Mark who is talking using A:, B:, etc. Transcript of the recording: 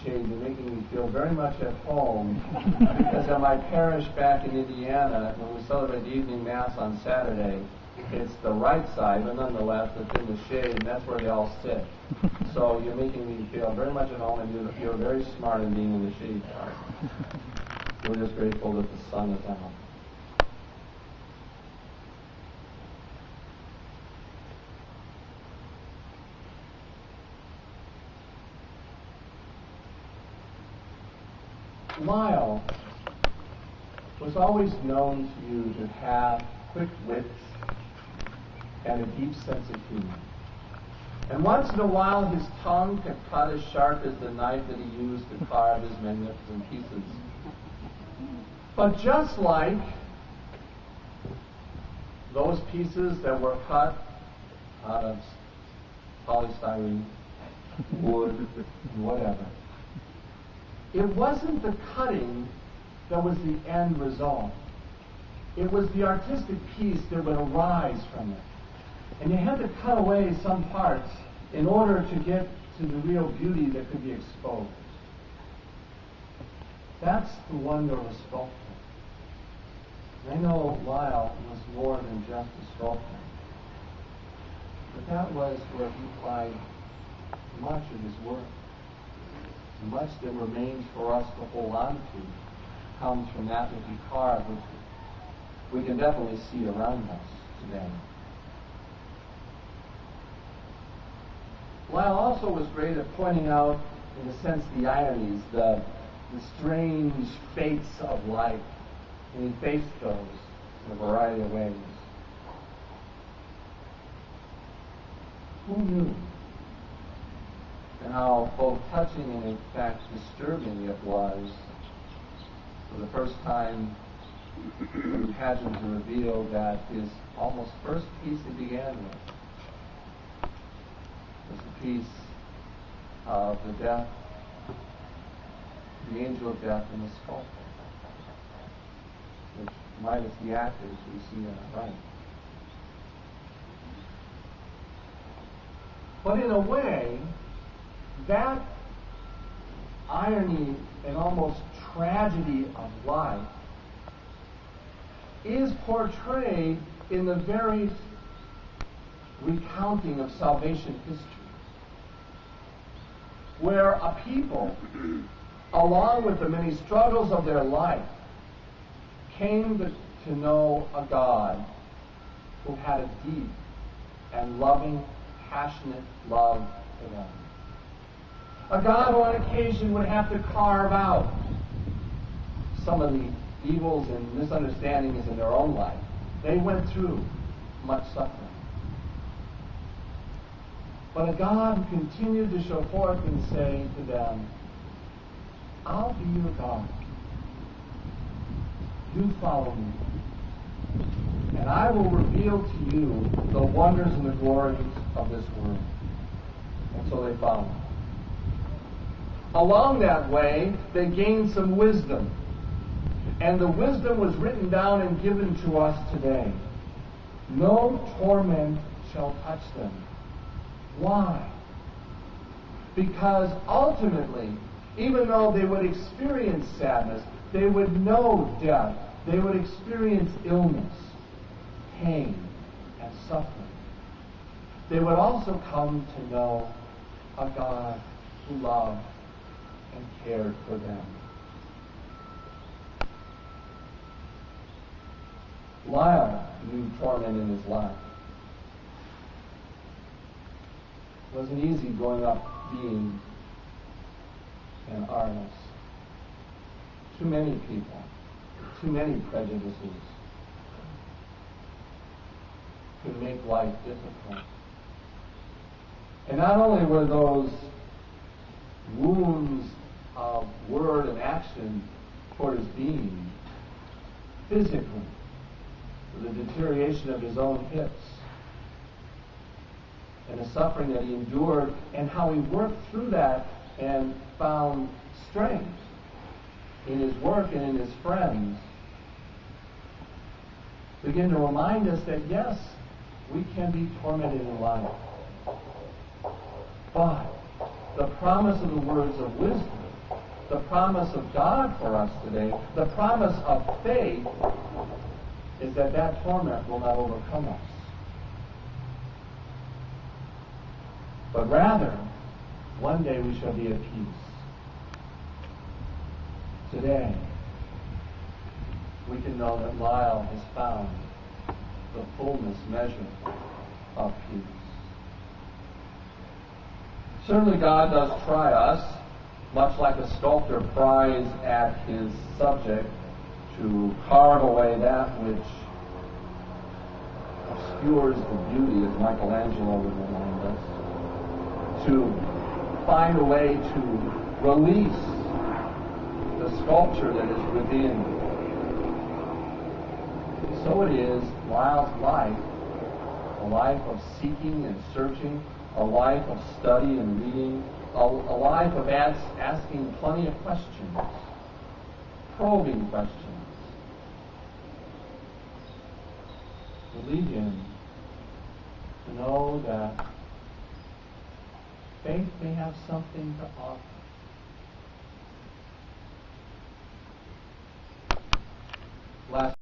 A: You're making me feel very much at home because at my parish back in Indiana, when we celebrate the evening mass on Saturday, it's the right side, but nonetheless it's in the shade, and that's where they all sit. So you're making me feel very much at home, and you're very smart in being in the shade part. We're just grateful that the sun is out. Lyle was always known to you to have quick wits and a deep sense of humor. And once in a while his tongue could cut as sharp as the knife that he used to carve his magnificent pieces. But just like those pieces that were cut out of polystyrene, wood, whatever, it wasn't the cutting that was the end result. It was the artistic piece that would arise from it. And you had to cut away some parts in order to get to the real beauty that could be exposed. That's the wonder of a sculptor. I know Lyle was more than just a sculptor. But that was where he applied much of his work. Much that remains for us to hold on to comes from that which he carved, which we can definitely see around us today. Lyle also was great at pointing out, in a sense, the ironies, the strange fates of life, and he faced those in a variety of ways. Who knew? And how both touching and in fact disturbing it was for the first time the pageant to reveal that his almost first piece he began with was the piece of the death, the angel of death in the sculpture, which minus the actors we see on the right. But in a way, that irony and almost tragedy of life is portrayed in the very recounting of salvation history, where a people, along with the many struggles of their life, came to know a God who had a deep and loving, passionate love for them. A God who on occasion would have to carve out some of the evils and misunderstandings in their own life. They went through much suffering. But a God who continued to show forth and say to them, I'll be your God. You follow me. And I will reveal to you the wonders and the glories of this world. And so they followed. Along that way, they gained some wisdom. And the wisdom was written down and given to us today. No torment shall touch them. Why? Because ultimately, even though they would experience sadness, they would know death, they would experience illness, pain, and suffering. They would also come to know a God who loved and cared for them. Lyle knew torment in his life. It wasn't easy growing up being an artist. Too many people, too many prejudices could make life difficult. And not only were those wounds of word and action toward his being physically, the deterioration of his own hips, and the suffering that he endured, and how he worked through that and found strength in his work and in his friends, begin to remind us that yes, we can be tormented in life. But the promise of the words of wisdom the promise of God for us today, the promise of faith, is that that torment will not overcome us. But rather, one day we shall be at peace. Today, we can know that Lyle has found the fullness measure of peace. Certainly God does try us, much like a sculptor pries at his subject to carve away that which obscures the beauty, as Michelangelo would remind us, to find a way to release the sculpture that is within. So it is Lyle's life, a life of seeking and searching, a life of study and reading, a life of asking plenty of questions, probing questions. To lead him to know that faith may have something to offer. Last